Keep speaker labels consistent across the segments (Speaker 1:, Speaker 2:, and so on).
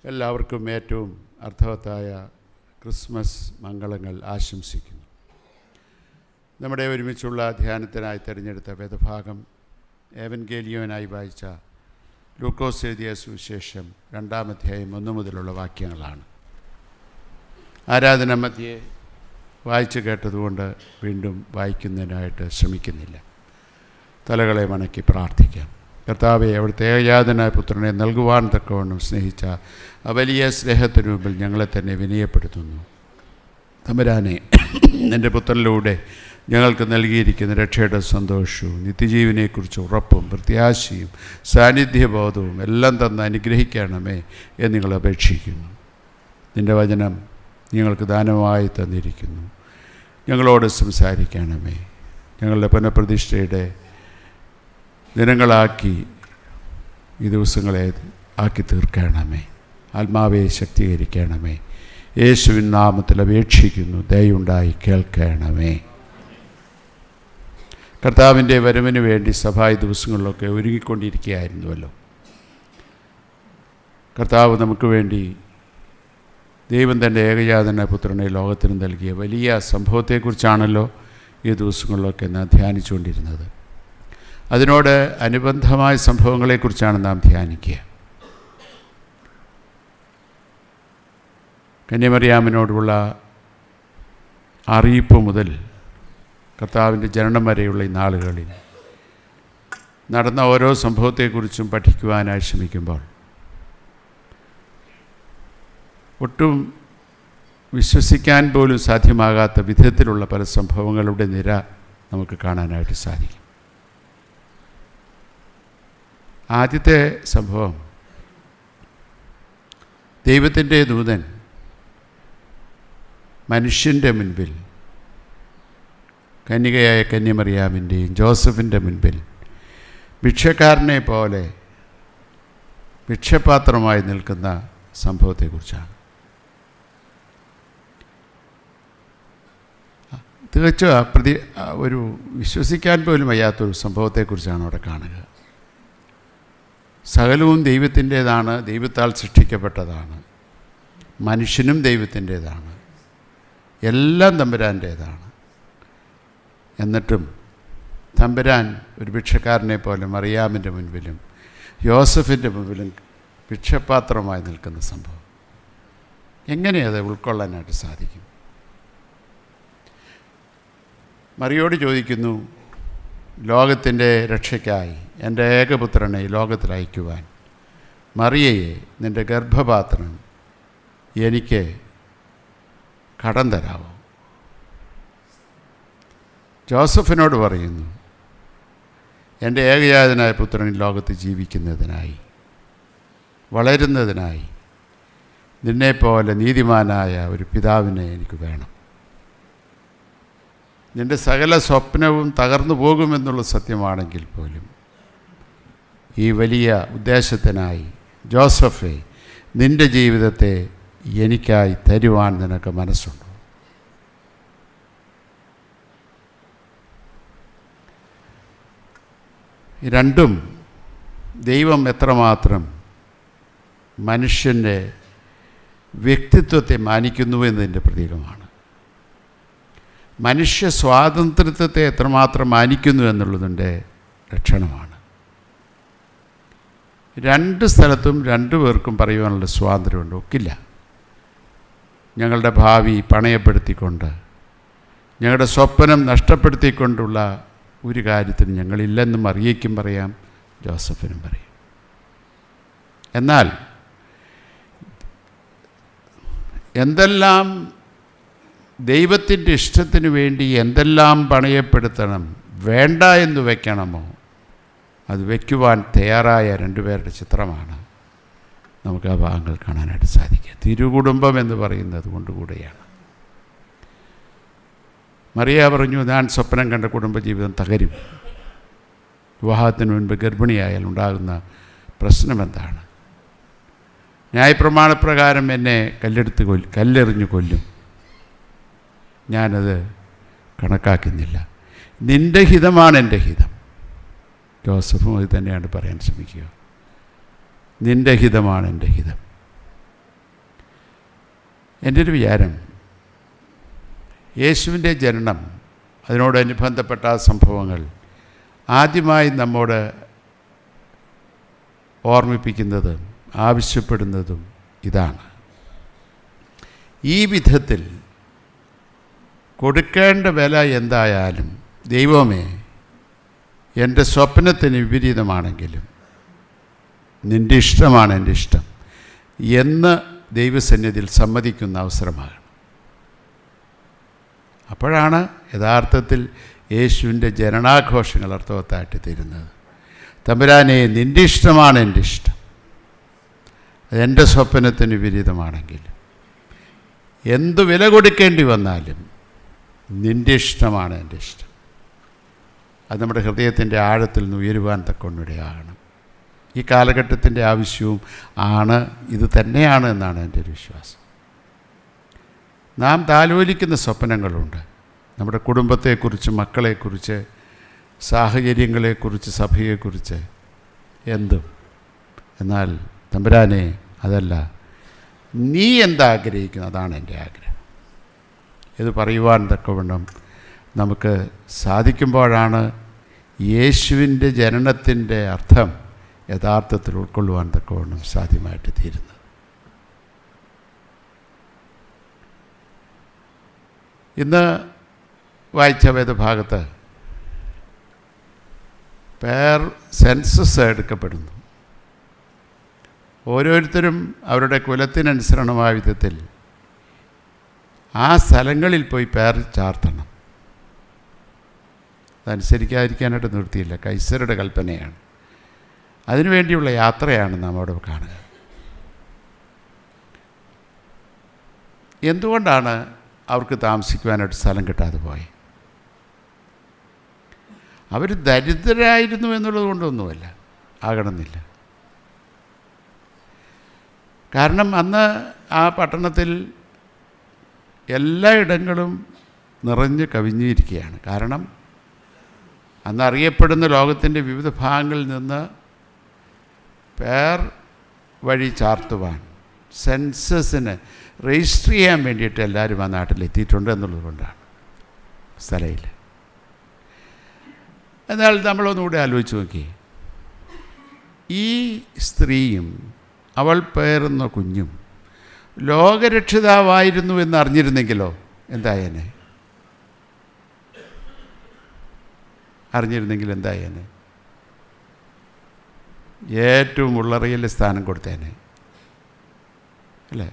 Speaker 1: എല്ലാവർക്കും ഏറ്റവും അർത്ഥവത്തായ ക്രിസ്മസ് മംഗളങ്ങൾ ആശംസിക്കുന്നു. നമ്മുടെ ഒരുമിച്ചുള്ള ധ്യാനത്തിനായി തിരഞ്ഞെടുത്ത വേദഭാഗം ഏവൻഗേലിയോനായി വായിച്ച ലൂക്കോസ് എഴുതിയ സുവിശേഷം 2-ാം അധ്യായം 1 മുതലുള്ള വാക്യങ്ങളാണ്. ആരാധന മധ്യേ വായിച്ചു കേട്ടതുകൊണ്ട് വീണ്ടും വായിക്കുന്നതിനായിട്ട് ശ്രമിക്കുന്നില്ല. തലകളെ വണക്കി പ്രാർത്ഥിക്കാം. കർത്താവെ, അവിടുത്തെ ഏകജാതനായ പുത്രനെ നൽകുവാൻ തക്കവണ്ണം സ്നേഹിച്ച ആ വലിയ സ്നേഹത്തിനു മുമ്പിൽ ഞങ്ങളെ തന്നെ വിനയപ്പെടുത്തുന്നു. തമ്പുരാനെ, നിൻ്റെ പുത്രനിലൂടെ ഞങ്ങൾക്ക് നൽകിയിരിക്കുന്ന രക്ഷയുടെ സന്തോഷവും നിത്യജീവനെക്കുറിച്ച് ഉറപ്പും പ്രത്യാശയും സാന്നിധ്യബോധവും എല്ലാം തന്ന് അനുഗ്രഹിക്കണമേ എന്ന് നിങ്ങൾ അപേക്ഷിക്കുന്നു. നിൻ്റെ വചനം ഞങ്ങൾക്ക് ദാനമായി തന്നിരിക്കുന്നു. ഞങ്ങളോട് സംസാരിക്കണമേ. ഞങ്ങളുടെ പുനഃപ്രതിഷ്ഠയുടെ ദിനങ്ങളാക്കി ഈ ദിവസങ്ങളെ ആക്കി തീർക്കണമേ. ആത്മാവെ ശക്തീകരിക്കണമേ. യേശുവിൻ നാമത്തിൽ അപേക്ഷിക്കുന്നു, ദയയുണ്ടായി കേൾക്കണമേ. കർത്താവിൻ്റെ വരവിന് വേണ്ടി സഭ ഈ ദിവസങ്ങളിലൊക്കെ ഒരുങ്ങിക്കൊണ്ടിരിക്കുകയായിരുന്നുവല്ലോ. കർത്താവ് നമുക്ക് വേണ്ടി ദൈവം തൻ്റെ ഏകജാതനായ പുത്രനെ ലോകത്തിന് നൽകിയ വലിയ സംഭവത്തെക്കുറിച്ചാണല്ലോ ഈ ദിവസങ്ങളിലൊക്കെ നാം ധ്യാനിച്ചുകൊണ്ടിരുന്നത്. അതിനോട് അനുബന്ധമായ സംഭവങ്ങളെക്കുറിച്ചാണ് നാം ധ്യാനിക്കുക. കന്യമറിയാമിനോടുള്ള അറിയിപ്പ് മുതൽ കർത്താവിൻ്റെ ജനനം വരെയുള്ള ഈ നാളുകളിൽ നടന്ന ഓരോ സംഭവത്തെക്കുറിച്ചും പഠിക്കുവാനായി ശ്രമിക്കുമ്പോൾ ഒട്ടും വിശ്വസിക്കാൻ പോലും സാധ്യമാകാത്ത വിധത്തിലുള്ള പല സംഭവങ്ങളുടെ നിര നമുക്ക് കാണാനായിട്ട് സാധിക്കും. ആദ്യത്തെ സംഭവം, ദൈവത്തിൻ്റെ ദൂതൻ മനുഷ്യൻ്റെ മുൻപിൽ, കന്യകയായ കന്യമറിയാമിൻ്റെയും ജോസഫിൻ്റെ മുൻപിൽ ഭിക്ഷക്കാരനെ പോലെ ഭിക്ഷപാത്രമായി നിൽക്കുന്ന സംഭവത്തെക്കുറിച്ചാണ്. തികച്ചും ഒരു വിശ്വസിക്കാൻ പോലും വയ്യാത്തൊരു സംഭവത്തെക്കുറിച്ചാണ് അവിടെ കാണുക. സകലവും ദൈവത്തിൻ്റേതാണ്, ദൈവത്താൽ സൃഷ്ടിക്കപ്പെട്ടതാണ്. മനുഷ്യനും ദൈവത്തിൻ്റേതാണ്, എല്ലാം തമ്പുരാൻ്റേതാണ്. എന്നിട്ടും തമ്പുരാൻ ഒരു ഭിക്ഷക്കാരനെ പോലെ മറിയാമിൻ്റെ മുൻപിലും യോസഫിൻ്റെ മുൻപിലും ഭിക്ഷപാത്രമായി നിൽക്കുന്ന സംഭവം എങ്ങനെയത് ഉൾക്കൊള്ളാനായിട്ട് സാധിക്കും? മറിയോട് ചോദിക്കുന്നു, ലോകത്തിൻ്റെ രക്ഷയ്ക്കായി എൻ്റെ ഏകപുത്രനെ ലോകത്തിൽ അയക്കുവാൻ മറിയയെ നിൻ്റെ ഗർഭപാത്രം എനിക്ക് കടം തരാമോ? ജോസഫിനോട് പറയുന്നു, എൻ്റെ ഏകജാതനായ പുത്രൻ ലോകത്ത് ജീവിക്കുന്നതിനായി, വളരുന്നതിനായി നിന്നെപ്പോലെ നീതിമാനായ ഒരു പിതാവിനെ എനിക്ക് വേണം. നിൻ്റെ സകല സ്വപ്നവും തകർന്നു പോകുമെന്നുള്ള സത്യമാണെങ്കിൽ പോലും ഈ വലിയ ഉദ്ദേശത്തിനായി ജോസഫെ, നിൻ്റെ ജീവിതത്തെ എനിക്കായി തരുവാൻ നിനക്ക് മനസ്സുണ്ടോ? രണ്ടും ദൈവം എത്രമാത്രം മനുഷ്യൻ്റെ വ്യക്തിത്വത്തെ മാനിക്കുന്നു എന്നതിൻ്റെ പ്രതീകമാണ്. മനുഷ്യ സ്വാതന്ത്ര്യത്തെ എത്രമാത്രം മാനിക്കുന്നു എന്നുള്ളതിൻ്റെ ലക്ഷണമാണ്. രണ്ട് സ്ഥലത്തും രണ്ടു പേർക്കും പറയുവാനുള്ള സ്വാതന്ത്ര്യമുണ്ട്. ഒക്കില്ല. ഞങ്ങളുടെ ഭാവി പണയപ്പെടുത്തിക്കൊണ്ട്, ഞങ്ങളുടെ സ്വപ്നം നഷ്ടപ്പെടുത്തിക്കൊണ്ടുള്ള ഒരു കാര്യത്തിന് ഞങ്ങളില്ലെന്നും മറിയയ്ക്കും പറയാം, ജോസഫിനും പറയാം. എന്നാൽ എന്തെല്ലാം ദൈവത്തിൻ്റെ ഇഷ്ടത്തിന് വേണ്ടി എന്തെല്ലാം പണയപ്പെടുത്തണം, വേണ്ട എന്ന് വയ്ക്കണമോ അത് വയ്ക്കുവാൻ തയ്യാറായ രണ്ടുപേരുടെ ചിത്രമാണ് നമുക്ക് ആ ഭാഗങ്ങൾ കാണാനായിട്ട് സാധിക്കുക. തിരുകുടുംബം എന്ന് പറയുന്നത് കൊണ്ടുകൂടെയാണ്. മറിയ പറഞ്ഞു, ഞാൻ സ്വപ്നം കണ്ട കുടുംബജീവിതം തകരും. വിവാഹത്തിന് മുൻപ് ഗർഭിണിയായാൽ ഉണ്ടാകുന്ന പ്രശ്നം എന്താണ്? ന്യായപ്രമാണപ്രകാരം എന്നെ കല്ലെറിഞ്ഞു കൊല്ലും. ഞാനത് കണക്കാക്കുന്നില്ല. നിൻ്റെ ഹിതമാണ് എൻ്റെ ഹിതം. ജോസഫും അത് തന്നെയാണ് പറയാൻ ശ്രമിക്കുക. നിൻ്റെ ഹിതമാണ് എൻ്റെ ഹിതം. എൻ്റെ ഒരു വിചാരം, യേശുവിൻ്റെ ജനനം, അതിനോടനുബന്ധപ്പെട്ട സംഭവങ്ങൾ ആദ്യമായി നമ്മോട് ഓർമ്മിപ്പിക്കുന്നതും ആവശ്യപ്പെടുന്നതും ഇതാണ്. ഈ വിധത്തിൽ കൊടുക്കേണ്ട വില എന്തായാലും ദൈവമേ, എൻ്റെ സ്വപ്നത്തിന് വിപരീതമാണെങ്കിലും നിൻ്റെ ഇഷ്ടമാണ് എൻ്റെ ഇഷ്ടം എന്ന് ദൈവസന്നിധിയിൽ സമ്മതിക്കുന്ന അവസരമാണ്. അപ്പോഴാണ് യഥാർത്ഥത്തിൽ യേശുവിൻ്റെ ജനനാഘോഷങ്ങൾ അർത്ഥവത്തായിട്ട് തീരുന്നത്. തമ്പുരാനെ, നിൻ്റെ ഇഷ്ടമാണ് എൻ്റെ ഇഷ്ടം, അതെൻ്റെ സ്വപ്നത്തിന് വിപരീതമാണെങ്കിലും എന്തു വില കൊടുക്കേണ്ടി വന്നാലും നിൻ്റെ ഇഷ്ടമാണ് എൻ്റെ ഇഷ്ടം. അത് നമ്മുടെ ഹൃദയത്തിൻ്റെ ആഴത്തിൽ നിന്ന് ഉയരുവാൻ തക്കൊണ്ടിടയാകണം. ഈ കാലഘട്ടത്തിൻ്റെ ആവശ്യവും ഇത് തന്നെയാണ് എന്നാണ് എൻ്റെ ഒരു വിശ്വാസം. നാം താലോലിക്കുന്ന സ്വപ്നങ്ങളുണ്ട്, നമ്മുടെ കുടുംബത്തെക്കുറിച്ച്, മക്കളെക്കുറിച്ച്, സാഹചര്യങ്ങളെക്കുറിച്ച്, സഭയെക്കുറിച്ച്, എന്തും. എന്നാൽ തമ്പുരാനെ, അതല്ല, നീ എന്താഗ്രഹിക്കുന്നു അതാണ് എൻ്റെ ആഗ്രഹം. ഇത് പറയുവാൻ തക്കവണ്ണം നമുക്ക് സാധിക്കുമ്പോഴാണ് യേശുവിൻ്റെ ജനനത്തിൻ്റെ അർത്ഥം യഥാർത്ഥത്തിൽ ഉൾക്കൊള്ളുവാൻ തക്കവണ്ണം സാധ്യമായിട്ട് തീരുന്നത്. ഇന്ന് വായിച്ച വേദഭാഗത്ത് സെൻസസ് എടുക്കപ്പെടുന്നു. ഓരോരുത്തരും അവരുടെ കുലത്തിനനുസരണമായ വിധത്തിൽ ആ സ്ഥലങ്ങളിൽ പോയി പേർ ചാർത്തണം. അതനുസരിക്കാതിരിക്കാനായിട്ട് നിർത്തിയില്ല, കൈസരുടെ കൽപ്പനയാണ്. അതിനുവേണ്ടിയുള്ള യാത്രയാണ് നാം അവിടെ കാണുക. എന്തുകൊണ്ടാണ് അവർക്ക് താമസിക്കുവാനായിട്ട് സ്ഥലം കിട്ടാതെ പോയത്? അവർ ദരിദ്രരായിരുന്നു എന്നുള്ളത് കൊണ്ടൊന്നുമല്ല, ആകണമെന്നില്ല. കാരണം അന്ന് ആ പട്ടണത്തിൽ എല്ലായിടങ്ങളും നിറഞ്ഞ് കവിഞ്ഞിരിക്കുകയാണ്. കാരണം അന്ന് അറിയപ്പെടുന്ന ലോകത്തിൻ്റെ വിവിധ ഭാഗങ്ങളിൽ നിന്ന് പേർ വഴി ചാർത്തുവാൻ, സെൻസസിന് രജിസ്റ്റർ ചെയ്യാൻ വേണ്ടിയിട്ട് എല്ലാവരും ആ നാട്ടിലെത്തിയിട്ടുണ്ട് എന്നുള്ളത് കൊണ്ടാണ് സ്ഥലയിൽ. എന്നാൽ നമ്മളൊന്നുകൂടെ ആലോചിച്ച് നോക്കി, ഈ സ്ത്രീയും അവൾ പേറുന്ന കുഞ്ഞും ലോകരക്ഷിതാവായിരുന്നു എന്നറിഞ്ഞിരുന്നെങ്കിലോ എന്തായേനെ? അറിഞ്ഞിരുന്നെങ്കിൽ എന്തായേനെ? ഏറ്റവും ഉള്ളറിയൽ സ്ഥാനം കൊടുത്തേനെ അല്ലേ?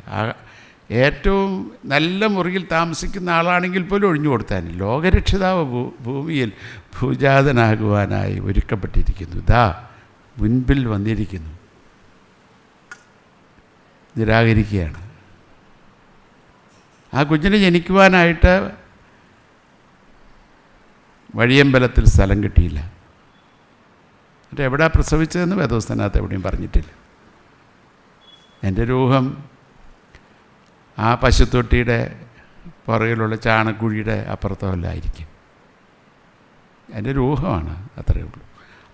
Speaker 1: ഏറ്റവും നല്ല മുറിയിൽ താമസിക്കുന്ന ആളാണെങ്കിൽ പോലും ഒഴിഞ്ഞു കൊടുത്തേനെ. ലോകരക്ഷിതാവ് ഭൂമിയിൽ ഭൂജാതനാകുവാനായി ഒരുക്കപ്പെട്ടിരിക്കുന്നു, ഇതാ മുൻപിൽ വന്നിരിക്കുന്നു. നിരാകരിക്കുകയാണ്. ആ കുഞ്ഞിന് ജനിക്കുവാനായിട്ട് വഴിയമ്പലത്തിൽ സ്ഥലം കിട്ടിയില്ല. എന്നിട്ട് എവിടെ പ്രസവിച്ചതെന്ന് വേദോസ്തനകത്ത് എവിടെയും പറഞ്ഞിട്ടില്ല. എൻ്റെ രൂഹം ആ പശുത്തൊട്ടിയുടെ പുറകിലുള്ള ചാണക്കുഴിയുടെ അപ്പുറത്തല്ലായിരിക്കും. എൻ്റെ രൂഹമാണ്, അത്രയേ ഉള്ളൂ.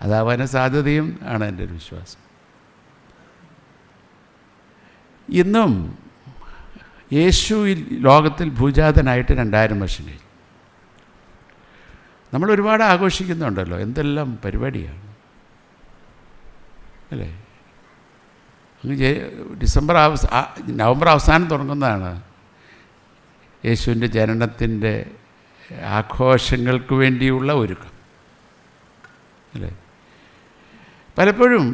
Speaker 1: അതാവാൻ സാധ്യതയും ആണ് എൻ്റെ ഒരു വിശ്വാസം. ഇന്നും യേശു ലോകത്തിൽ ഭൂജാതനായിട്ട് 2000 വർഷം കഴിഞ്ഞു. നമ്മൾ ഒരുപാട് ആഘോഷിക്കുന്നുണ്ടല്ലോ, എന്തെല്ലാം പരിപാടിയാണ് അല്ലേ? നവംബർ അവസാനം തുടങ്ങുന്നതാണ് യേശുവിൻ്റെ ജനനത്തിൻ്റെ ആഘോഷങ്ങൾക്ക് വേണ്ടിയുള്ള ഒരുക്കം അല്ലേ? പലപ്പോഴും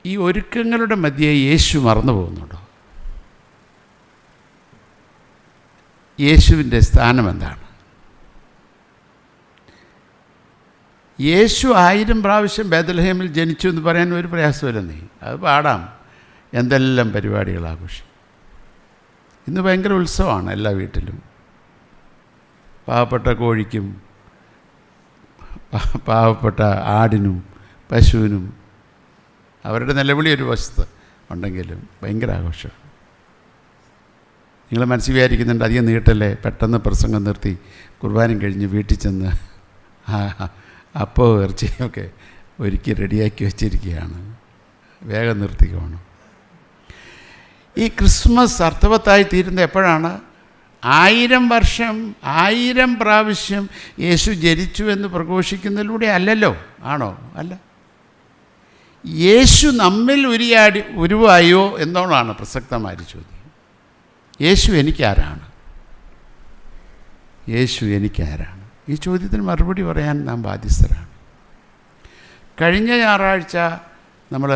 Speaker 1: ഈ ഒരുക്കങ്ങളുടെ മധ്യേ യേശു മറന്നു പോകുന്നുണ്ടോ? യേശുവിൻ്റെ സ്ഥാനം എന്താണ്? യേശു 1000 പ്രാവശ്യം ബേത്ലഹേമിൽ ജനിച്ചു എന്ന് പറയാൻ ഒരു പ്രയാസമില്ലെന്നേ. അത് പാടാം, എന്തെല്ലാം പരിപാടികൾ ആഘോഷിക്കും. ഇന്ന് ഭയങ്കര ഉത്സവമാണ് എല്ലാ വീട്ടിലും. പാവപ്പെട്ട കോഴിക്കും പാവപ്പെട്ട ആടിനും പശുവിനും അവരുടെ നിലവിളി ഒരു വശത്ത് ഉണ്ടെങ്കിലും ഭയങ്കര ആഘോഷമാണ്. നിങ്ങൾ മനസ്സിൽ വിചാരിക്കുന്നുണ്ട് അധികം നീട്ടല്ലേ, പെട്ടെന്ന് പ്രസംഗം നിർത്തി കുർബാനയും കഴിഞ്ഞ് വീട്ടിൽ ചെന്ന് അപ്പോൾ ഇറച്ചിയൊക്കെ ഒരുക്കി റെഡിയാക്കി വെച്ചിരിക്കുകയാണ്, വേഗം നിർത്തിക്കോണം. ഈ ക്രിസ്മസ് അർത്ഥവത്തായി തീരുന്നത് എപ്പോഴാണ്? 1000 വർഷം 1000 പ്രാവശ്യം യേശു ജനിച്ചു എന്ന് പ്രഘോഷിക്കുന്നതിലൂടെ അല്ലല്ലോ. ആണോ? അല്ല. യേശു നമ്മിൽ ഉരുവായോ എന്നോടാണ് പ്രസക്തമായ ചോദ്യം. യേശു എനിക്കാരാണ്? യേശു എനിക്കാരാണ്? ഈ ചോദ്യത്തിന് മറുപടി പറയാൻ നാം ബാധ്യസ്ഥരാണ്. കഴിഞ്ഞ ഞായറാഴ്ച നമ്മൾ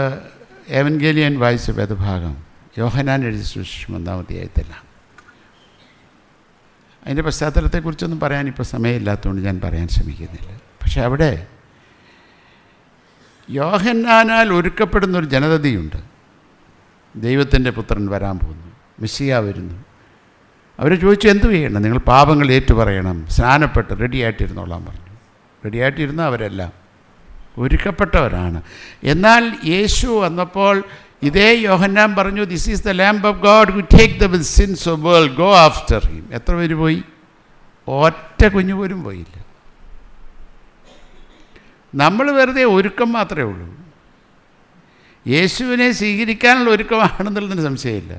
Speaker 1: എവൻഗേലിയൻ വായിച്ച വേദഭാഗം യോഹന്നാൻ എഴുതിയ സുവിശേഷം 1-ാം അധ്യായത്തിലാണ്. അതിൻ്റെ പശ്ചാത്തലത്തെക്കുറിച്ചൊന്നും പറയാൻ ഇപ്പോൾ സമയമില്ലാത്തതുകൊണ്ട് ഞാൻ പറയാൻ ശ്രമിക്കുന്നില്ല. പക്ഷെ അവിടെ യോഹന്നാനാൽ ഒരുക്കപ്പെടുന്നൊരു ജനതയുണ്ട്. ദൈവത്തിൻ്റെ പുത്രൻ വരാൻ പോകുന്നു, മെസ്സിയ വരുന്നു. അവർ ചോദിച്ചു, എന്തു ചെയ്യണം? നിങ്ങൾ പാപങ്ങൾ ഏറ്റുപറയണം, സ്നാനപ്പെട്ട് റെഡിയായിട്ടിരുന്നോളാൻ പറഞ്ഞു. റെഡിയായിട്ടിരുന്ന അവരെല്ലാം ഒരുക്കപ്പെട്ടവരാണ്. എന്നാൽ യേശു വന്നപ്പോൾ ഇതേ യോഹന്നാൻ പറഞ്ഞു, this is the lamb of God who take the sins of world, go after him. എത്ര പേര് പോയി? ഒറ്റ കുഞ്ഞു പോലും പോയില്ല. നമ്മൾ വെറുതെ ഒരുക്കം മാത്രമേ ഉള്ളൂ. യേശുവിനെ സ്വീകരിക്കാനുള്ള ഒരുക്കമാണെന്നുള്ളതിന് സംശയമില്ല.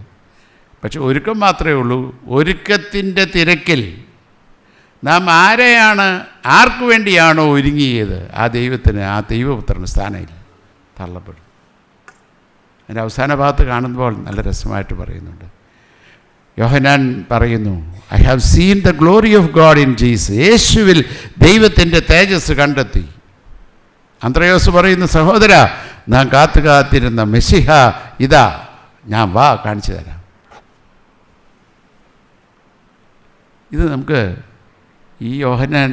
Speaker 1: പക്ഷെ ഒരുക്കം മാത്രമേ ഉള്ളൂ. ഒരുക്കത്തിൻ്റെ തിരക്കിൽ നാം ആരെയാണ്, ആർക്കു വേണ്ടിയാണോ ഒരുങ്ങിയത്, ആ ദൈവത്തിന്, ആ ദൈവപുത്രന് സ്ഥാനമില്ല, തള്ളപ്പെടും. അതിൻ്റെ അവസാന ഭാഗത്ത് കാണുമ്പോൾ നല്ല രസമായിട്ട് പറയുന്നുണ്ട്. യോഹന്നാൻ പറയുന്നു, I have seen the glory of God in Jesus. യേശുവിൽ ദൈവത്തിൻ്റെ തേജസ് കണ്ടെത്തി. അന്ത്രയോസ് പറയുന്നു, സഹോദര, നാം കാത്തിരുന്ന മെസ്സിഹ ഇതാ, ഞാൻ വാ കാണിച്ചു തരാം. ഇത് നമുക്ക് ഈ യോഹന്നാൻ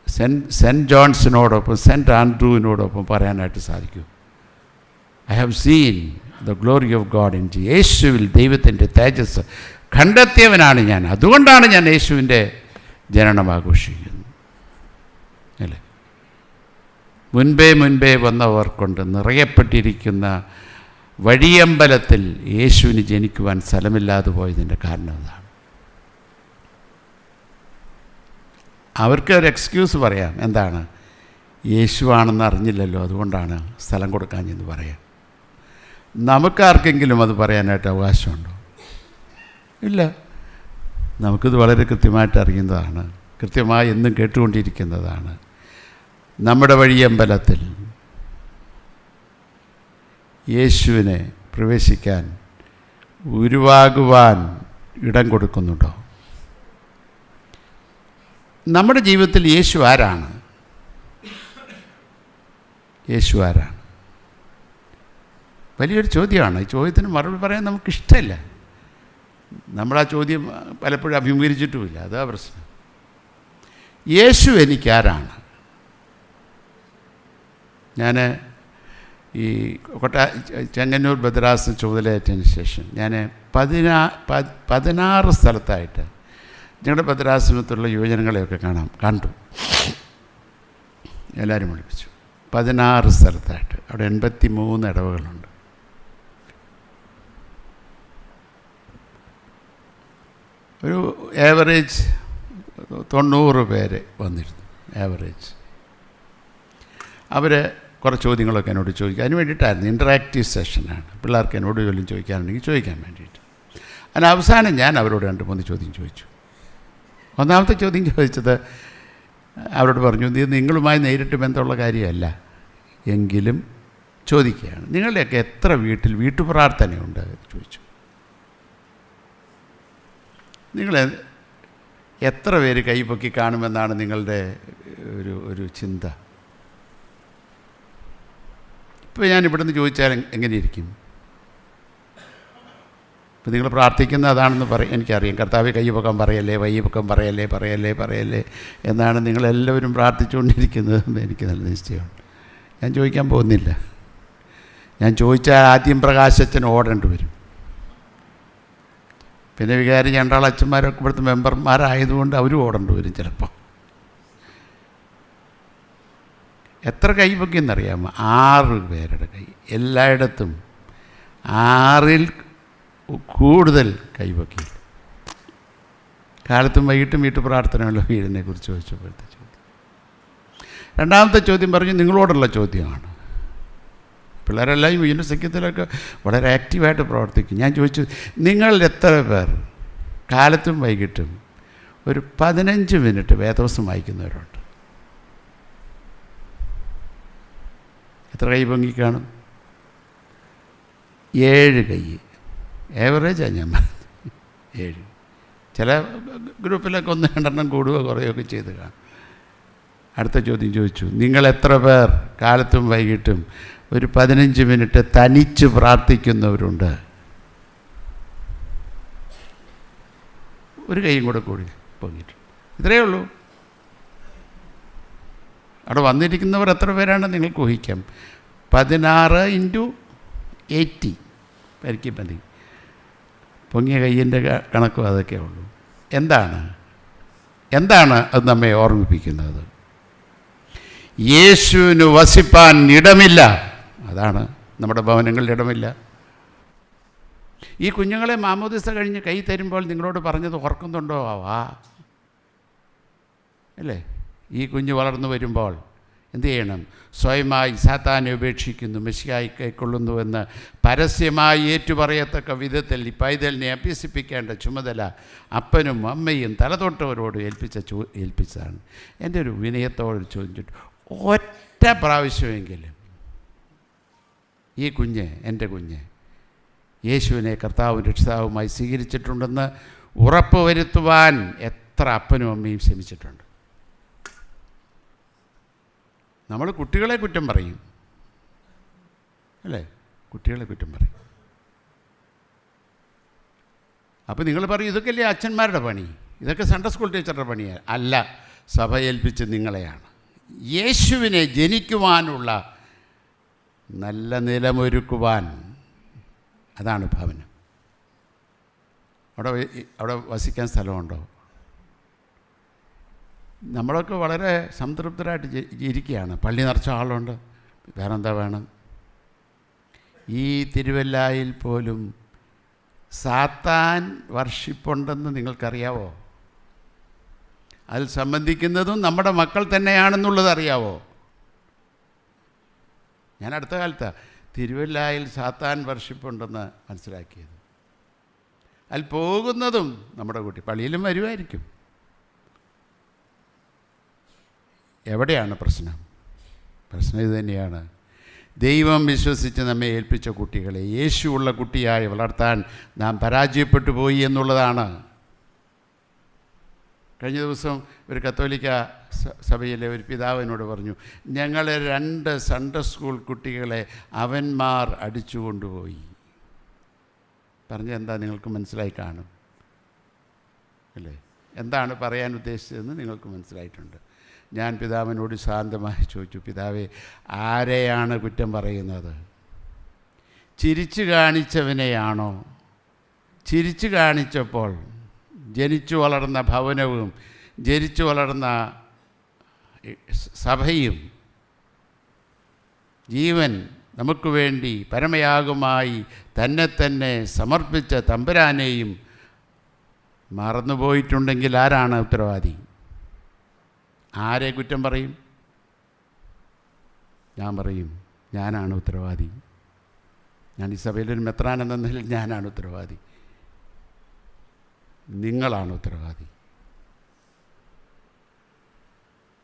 Speaker 1: സെൻറ്റ് ജോൺസിനോടൊപ്പം സെൻറ്റ് ആൻഡ്രൂവിനോടൊപ്പം പറയാനായിട്ട് സാധിക്കും. I have seen the glory of God in Jesus. യേശുവിൽ ദൈവത്തിൻ്റെ തേജസ് കണ്ടെത്തിയവനാണ് ഞാൻ. അതുകൊണ്ടാണ് ഞാൻ യേശുവിൻ്റെ ജനനം ആഘോഷിക്കുന്നത്. അല്ലേ? മുൻപേ വന്നവർ കൊണ്ട് നിറയപ്പെട്ടിരിക്കുന്ന വഴിയമ്പലത്തിൽ യേശുവിന് ജനിക്കുവാൻ സ്ഥലമില്ലാതെ പോയതിൻ്റെ കാരണം അതാണ്. അവർക്ക് ഒരു എക്സ്ക്യൂസ് പറയാം. എന്താണ്? യേശുവാണെന്ന് അറിഞ്ഞില്ലല്ലോ, അതുകൊണ്ടാണ് സ്ഥലം കൊടുക്കാഞ്ഞെന്ന് പറയാം. നമുക്കാർക്കെങ്കിലും അത് പറയാനായിട്ട് അവകാശമുണ്ടോ? ഇല്ല. നമുക്കിത് വളരെ കൃത്യമായിട്ട് അറിയുന്നതാണ്, കൃത്യമായി എന്നും കേട്ടുകൊണ്ടിരിക്കുന്നതാണ്. നമ്മുടെ വഴിയമ്പലത്തിൽ യേശുവിനെ പ്രവേശിക്കാൻ ഉരുവാകുവാൻ ഇടം കൊടുക്കുന്നുണ്ടോ? നമ്മുടെ ജീവിതത്തിൽ യേശു ആരാണ്? യേശു ആരാണ്? വലിയൊരു ചോദ്യമാണ്. ഈ ചോദ്യത്തിന് മറുപടി പറയാൻ നമുക്കിഷ്ടമില്ല. നമ്മളാ ചോദ്യം പലപ്പോഴും അഭിമുഖീകരിച്ചിട്ടുമില്ല. അതാ പ്രശ്നം. യേശു എനിക്കാരാണ്? ഞാൻ ഈ ചെങ്ങന്നൂർ ഭദ്രാസന ചുമതലയേറ്റതിന് ശേഷം ഞാൻ 16 സ്ഥലത്തായിട്ട് ഞങ്ങളുടെ ഭദ്രാസനത്തിലുള്ള യുവജനങ്ങളെയൊക്കെ കണ്ടു. എല്ലാവരും വിളിപ്പിച്ചു. 16 സ്ഥലത്തായിട്ട്. അവിടെ 83 ഇടവകളുണ്ട്. ഒരു ആവറേജ് 90 പേര് വന്നിരുന്നു. ആവറേജ്. അവർ കുറേ ചോദ്യങ്ങളൊക്കെ എന്നോട് ചോദിക്കുക. അതിന് വേണ്ടിയിട്ടായിരുന്നു. ഇൻറ്ററാക്റ്റീവ് സെഷനാണ്. പിള്ളേർക്ക് എന്നോട് ജോലിയും ചോദിക്കാനുണ്ടെങ്കിൽ ചോദിക്കാൻ വേണ്ടിയിട്ട്. അതിന് അവസാനം ഞാൻ അവരോട് 2-3 ചോദ്യം ചോദിച്ചു. ഒന്നാമത്തെ ചോദ്യം ചോദിച്ചത്, അവരോട് പറഞ്ഞു, ഇത് നിങ്ങളുമായി നേരിട്ട് ബന്ധമുള്ള കാര്യമല്ല, എങ്കിലും ചോദിക്കുകയാണ്, നിങ്ങളുടെയൊക്കെ എത്ര വീട്ടുപ്രാർത്ഥനയുണ്ട് എന്ന് ചോദിച്ചു. നിങ്ങൾ എത്ര പേര് കൈപൊക്കി കാണുമെന്നാണ് നിങ്ങളുടെ ഒരു ചിന്ത? ഇപ്പോൾ ഞാൻ ഇവിടുന്ന് ചോദിച്ചാൽ എങ്ങനെയിരിക്കും? ഇപ്പം നിങ്ങൾ പ്രാർത്ഥിക്കുന്ന അതാണെന്ന് എനിക്കറിയാം. കർത്താവെ കൈപൊക്കം പറയല്ലേ, വയ്യപ്പൊക്കം പറയല്ലേ എന്നാണ് നിങ്ങളെല്ലാവരും പ്രാർത്ഥിച്ചുകൊണ്ടിരിക്കുന്നതെന്ന് എനിക്ക് നല്ല നിശ്ചയമുണ്ട്. ഞാൻ ചോദിക്കാൻ പോകുന്നില്ല. ഞാൻ ചോദിച്ചാൽ ആദ്യം പ്രകാശത്തിന് ഓടേണ്ടി വരും. പിന്നെ വികാരി അച്ഛന്മാരൊക്കെ ഇവിടുത്തെ മെമ്പർമാരായതുകൊണ്ട് അവരും ഓടേണ്ടി വരും ചിലപ്പോൾ. എത്ര കൈ പൊക്കിയെന്നറിയാമോ? 6 പേരുടെ കൈ. എല്ലായിടത്തും 6-ൽ കൂടുതൽ കൈപൊക്കി. കാലത്തും വൈകിട്ടും വീട്ടുപ്രാർത്ഥനയുള്ള വീടിനെക്കുറിച്ച് ചോദിച്ചപ്പോഴത്തെ ചോദ്യം. രണ്ടാമത്തെ ചോദ്യം പറഞ്ഞു, നിങ്ങളോടുള്ള ചോദ്യമാണ്. പിള്ളേരെല്ലാം ഈ യുവജന സഖ്യത്തിലൊക്കെ വളരെ ആക്റ്റീവായിട്ട് പ്രവർത്തിക്കും. ഞാൻ ചോദിച്ചു, നിങ്ങൾ എത്ര പേർ കാലത്തും വൈകിട്ടും ഒരു 15 മിനിറ്റ് വേദവസ്തം വായിക്കുന്നവരുണ്ട്? എത്ര കൈ പൊങ്ങിക്കാണും? 7 കൈ. ഏവറേജാണ് ഞാൻ 7. ചില ഗ്രൂപ്പിലൊക്കെ 1-2 കൂടുകയോ കുറയുകയൊക്കെ ചെയ്ത് കാണും. അടുത്ത ചോദ്യം ചോദിച്ചു, നിങ്ങൾ എത്ര പേർ കാലത്തും വൈകിട്ടും ഒരു 15 മിനിറ്റ് തനിച്ച് പ്രാർത്ഥിക്കുന്നവരുണ്ട്? ഒരു കൈയും കൂടെ കൂടി പൊങ്ങിയിട്ടു. ഇത്രയേ ഉള്ളൂ. അവിടെ വന്നിരിക്കുന്നവർ എത്ര പേരാണ് നിങ്ങൾക്ക് ഊഹിക്കാം. 16 × 80 പരിക്കി മതി. പൊങ്ങിയ കയ്യിൻ്റെ കണക്കും അതൊക്കെ ഉള്ളൂ. എന്താണ് അത് നമ്മെ ഓർമ്മിപ്പിക്കുന്നത്? യേശുവിന് വസിപ്പാൻ ഇടമില്ല. അതാണ് നമ്മുടെ ഭവനങ്ങളിൽ ഇടമില്ല. ഈ കുഞ്ഞുങ്ങളെ മാമോദിസ കഴിഞ്ഞ് കൈ തരുമ്പോൾ നിങ്ങളോട് പറഞ്ഞത് ഓർക്കുന്നുണ്ടോ? അല്ലേ? ഈ കുഞ്ഞ് വളർന്നു വരുമ്പോൾ എന്തു ചെയ്യണം? സ്വയമായി സാത്താനെ ഉപേക്ഷിക്കുന്നു, മെസ്സിഹായി കൈക്കൊള്ളുന്നുവെന്ന് പരസ്യമായി ഏറ്റുപറയത്തക്ക വിധത്തിൽ ഈ പൈതലിനെ അഭ്യസിപ്പിക്കേണ്ട ചുമതല അപ്പനും അമ്മയും തലതൊട്ടവരോട് ഏൽപ്പിച്ചതാണ്. എൻ്റെ ഒരു വിനയത്തോട് ചോദിച്ചിട്ട്, ഒറ്റ പ്രാവശ്യമെങ്കിലും ഈ കുഞ്ഞ്, എൻ്റെ കുഞ്ഞ്, യേശുവിനെ കർത്താവും രക്ഷിതാവുമായി സ്വീകരിച്ചിട്ടുണ്ടെന്ന് ഉറപ്പ് വരുത്തുവാൻ എത്ര അപ്പനും അമ്മയും ശ്രമിച്ചിട്ടുണ്ട്. നമ്മൾ കുട്ടികളെ കുറ്റം പറയും, അല്ലേ? കുട്ടികളെ കുറ്റം പറയും. അപ്പോൾ നിങ്ങൾ പറയും, ഇതൊക്കെയല്ലേ അച്ഛന്മാരുടെ പണി, ഇതൊക്കെ സൺഡേ സ്കൂൾ ടീച്ചറുടെ പണിയാണ്. അല്ല, സഭ ഏൽപ്പിച്ച് നിങ്ങളെയാണ്. യേശുവിനെ ജനിക്കുവാനുള്ള നല്ല നിലമൊരുക്കുവാൻ, അതാണ് ഭവനം. അവിടെ വസിക്കാൻ സ്ഥലമുണ്ടോ? നമ്മളൊക്കെ വളരെ സംതൃപ്തരായിട്ട് ഇരിക്കുകയാണ്. പള്ളി നിറച്ച ആളുണ്ട്, വേറെന്താ വേണം? ഈ തിരുവല്ലായിൽ പോലും സാത്താൻ വർഷിപ്പുണ്ടെന്ന് നിങ്ങൾക്കറിയാവോ? അതിൽ സംബന്ധിക്കുന്നതും നമ്മുടെ മക്കൾ തന്നെയാണെന്നുള്ളത് അറിയാവോ? ഞാൻ അടുത്ത കാലത്താണ് തിരുവല്ലായിൽ സാത്താൻ വർഷിപ്പുണ്ടെന്ന് മനസ്സിലാക്കിയത്. അതിൽ പോകുന്നതും നമ്മുടെ കുട്ടി. പള്ളിയിലും വരുമായിരിക്കും. എവിടെയാണ് പ്രശ്നം? പ്രശ്നം ഇത് തന്നെയാണ്. ദൈവം വിശ്വസിച്ച് നമ്മെ ഏൽപ്പിച്ച കുട്ടികളെ യേശുവുള്ള കുട്ടിയായി വളർത്താൻ നാം പരാജയപ്പെട്ടു പോയി എന്നുള്ളതാണ്. കഴിഞ്ഞ ദിവസം ഒരു കത്തോലിക്ക സഭയിലെ ഒരു പിതാവിനോട് പറഞ്ഞു, ഞങ്ങൾ 2 സൺഡേ സ്കൂൾ കുട്ടികളെ അവന്മാർ അടിച്ചു കൊണ്ടുപോയി. പറഞ്ഞെന്താ നിങ്ങൾക്ക് മനസ്സിലായി കാണും, അല്ലേ? എന്താണ് പറയാൻ ഉദ്ദേശിച്ചതെന്ന് നിങ്ങൾക്ക് മനസ്സിലായിട്ടുണ്ട്. ഞാൻ പിതാവിനോട് ശാന്തമായി ചോദിച്ചു, പിതാവേ, ആരെയാണ് കുറ്റം പറയുന്നത്? ചിരിച്ചു കാണിച്ചവനെയാണോ? ചിരിച്ചു കാണിച്ചപ്പോൾ ജനിച്ചു വളർന്ന ഭവനവും ജനിച്ചു വളർന്ന സഭയും ജീവൻ നമുക്ക് വേണ്ടി പരമയാഗമായി തന്നെ സമർപ്പിച്ച തമ്പുരാനെയും മറന്നുപോയിട്ടുണ്ടെങ്കിൽ ആരാണ് ഉത്തരവാദി? ആരെ കുറ്റം പറയും? ഞാൻ പറയും, ഞാനാണ് ഉത്തരവാദി. ഞാൻ ഈ സഭയിലൊരു മെത്രാൻ എന്ന നിലയിൽ ഞാനാണ് ഉത്തരവാദി. നിങ്ങളാണ് ഉത്തരവാദി.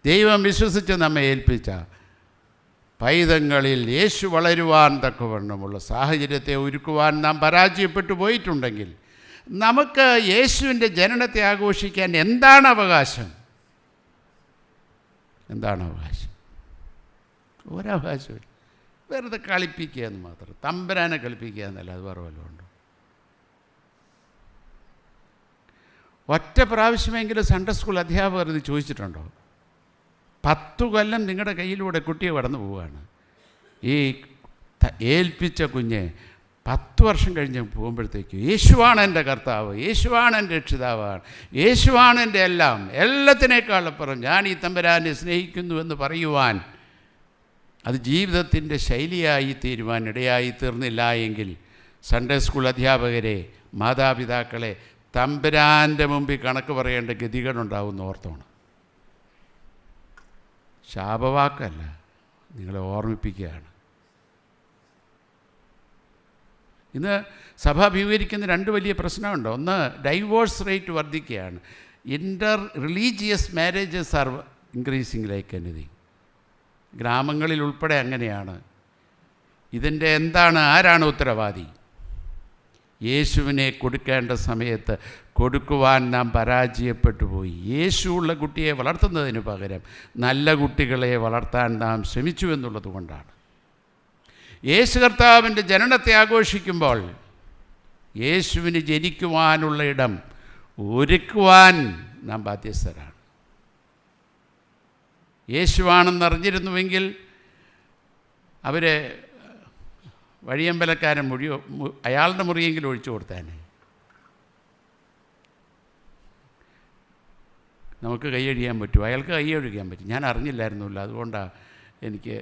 Speaker 1: ദൈവം വിശ്വസിച്ച് നമ്മെ ഏൽപ്പിച്ച പൈതങ്ങളിൽ യേശു വളരുവാൻ തക്കവണ്ണമുള്ള സാഹചര്യത്തെ ഒരുക്കുവാൻ നാം പരാജയപ്പെട്ടു പോയിട്ടുണ്ടെങ്കിൽ നമുക്ക് യേശുവിൻ്റെ ജനനത്തെ ആഘോഷിക്കാൻ എന്താണ് അവകാശം? എന്താണ് അവകാശം? ഒരവകാശമില്ല. വെറുതെ കളിപ്പിക്കുക എന്ന് മാത്രം. തമ്പുരാനെ കളിപ്പിക്കുക എന്നല്ല, അത് വേറെ വല്ലതും ഉണ്ടോ? ഒറ്റ പ്രാവശ്യമെങ്കിലും സൺഡേ സ്കൂൾ അധ്യാപകർ ഇത് ചോദിച്ചിട്ടുണ്ടോ? 10 കൊല്ലം നിങ്ങളുടെ കയ്യിലൂടെ കുട്ടിയെ കടന്നു പോവുകയാണ്. ഈ ഏൽപ്പിച്ച കുഞ്ഞ് 10 വർഷം കഴിഞ്ഞ് പോകുമ്പോഴത്തേക്ക് യേശുവാണ് എൻ്റെ കർത്താവ്, യേശുവാണ് എൻ്റെ രക്ഷിതാവാണ്, യേശുവാണ് എൻ്റെ എല്ലാം, എല്ലാത്തിനേക്കാളപ്പുറം ഞാൻ ഈ തമ്പുരാനെ സ്നേഹിക്കുന്നുവെന്ന് പറയുവാൻ, അത് ജീവിതത്തിൻ്റെ ശൈലിയായി തീരുവാൻ ഇടയായി തീർന്നില്ല എങ്കിൽ സൺഡേ സ്കൂൾ അധ്യാപകരെ, മാതാപിതാക്കളെ തമ്പുരാൻ്റെ മുമ്പിൽ കണക്ക് പറയേണ്ട ഗതികേടുണ്ടാവുമെന്ന് ഓർത്തോണം. ശാപവാക്കല്ല, നിങ്ങളെ ഓർമ്മിപ്പിക്കുകയാണ്. ഇന്ന് സഭ അഭിമുഖീകരിക്കുന്ന രണ്ട് വലിയ പ്രശ്നമുണ്ട്. ഒന്ന്, ഡൈവോഴ്സ് റേറ്റ് വർദ്ധിക്കുകയാണ്. Inter religious marriages are increasing like anything. ഗ്രാമങ്ങളിൽ ഉൾപ്പെടെ അങ്ങനെയാണ്. ഇതിൻ്റെ ആരാണ് ഉത്തരവാദി? യേശുവിനെ കൊടുക്കേണ്ട സമയത്ത് കൊടുക്കുവാൻ നാം പരാജയപ്പെട്ടു പോയി. യേശുവുള്ള കുട്ടിയെ വളർത്തുന്നതിന് പകരം നല്ല കുട്ടികളെ വളർത്താൻ നാം ശ്രമിച്ചു എന്നുള്ളത് കൊണ്ടാണ്. യേശു കർത്താവിൻ്റെ ജനനത്തെ ആഘോഷിക്കുമ്പോൾ യേശുവിന് ജനിക്കുവാനുള്ള ഇടം ഒരുക്കുവാൻ നാം ബാധ്യസ്ഥരാണ്. യേശുവാണെന്നറിഞ്ഞിരുന്നുവെങ്കിൽ അവർ വഴിയമ്പലക്കാരൻ അയാളുടെ മുറിയെങ്കിലും ഒഴിച്ചു കൊടുത്തേനെ. നമുക്ക് കൈയഴിയാൻ പറ്റുമോ? അയാൾക്ക് കൈയഴിക്കാൻ പറ്റും. ഞാൻ അറിഞ്ഞില്ലായിരുന്നില്ല, അതുകൊണ്ടാണ് എനിക്ക്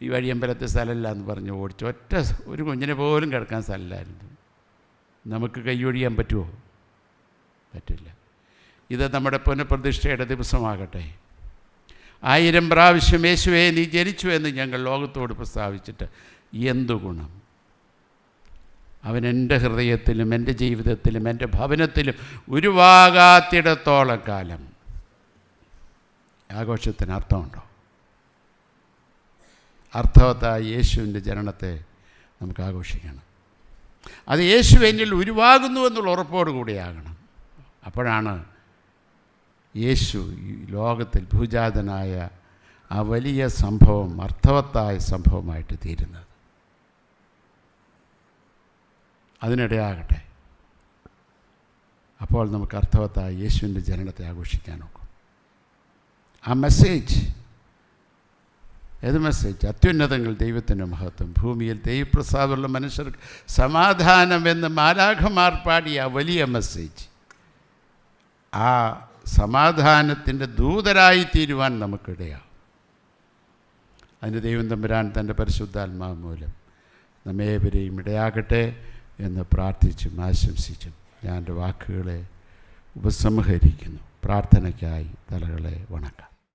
Speaker 1: ഈ വഴിയമ്പലത്തെ സ്ഥലമില്ല എന്ന് പറഞ്ഞ് ഓടിച്ചു. ഒരു കുഞ്ഞിനെ പോലും കിടക്കാൻ സ്ഥലമില്ലായിരുന്നു. നമുക്ക് കൈയൊഴിയാൻ പറ്റുമോ? പറ്റില്ല. ഇത് നമ്മുടെ പുനഃപ്രതിഷ്ഠയുടെ ദിവസമാകട്ടെ. 1000 പ്രാവശ്യം യേശുവേ നീ ജനിച്ചു എന്ന് ഞങ്ങൾ ലോകത്തോട് പ്രസ്താവിച്ചിട്ട് എന്തു ഗുണം? അവൻ എൻ്റെ ഹൃദയത്തിലും എൻ്റെ ജീവിതത്തിലും എൻ്റെ ഭവനത്തിലും ഉരുവാകാത്തിടത്തോളം കാലം ആഘോഷത്തിന് അർത്ഥമുണ്ടോ? അർത്ഥവത്തായ യേശുവിൻ്റെ ജനനത്തെ നമുക്ക് ആഘോഷിക്കണം. അത് യേശു എന്നിൽ ഉരുവാകുന്നു എന്നുള്ള ഉറപ്പോടുകൂടിയാകണം. അപ്പോഴാണ് യേശു ഈ ലോകത്തിൽ ഭൂജാതനായ ആ വലിയ സംഭവം അർത്ഥവത്തായ സംഭവമായിട്ട് തീരുന്നത്. അതിനിടയാകട്ടെ. അപ്പോൾ നമുക്ക് അർത്ഥവത്തായ യേശുവിൻ്റെ ജനനത്തെ ആഘോഷിക്കാൻ നോക്കും. ആ മെസ്സേജ്, ഏത് മെസ്സേജ്? അത്യുന്നതങ്ങൾ ദൈവത്തിൻ്റെ മഹത്വം, ഭൂമിയിൽ ദൈവപ്രസാദമുള്ള മനുഷ്യർക്ക് സമാധാനമെന്ന് മാലാഖമാർ പാടിയ വലിയ മെസ്സേജ്. ആ സമാധാനത്തിൻ്റെ ദൂതരായി തീരുവാൻ നമുക്കിടയാവും. അതിന് ദൈവം തമ്പുരാൻ തൻ്റെ പരിശുദ്ധാത്മാവ് മൂലം നമ്മേവരെയും ഇടയാകട്ടെ എന്ന് പ്രാർത്ഥിച്ചും ആശംസിച്ചും ഞാൻ എൻ്റെ വാക്കുകളെ ഉപസംഹരിക്കുന്നു. പ്രാർത്ഥനയ്ക്കായി തലകളെ വണക്കാം.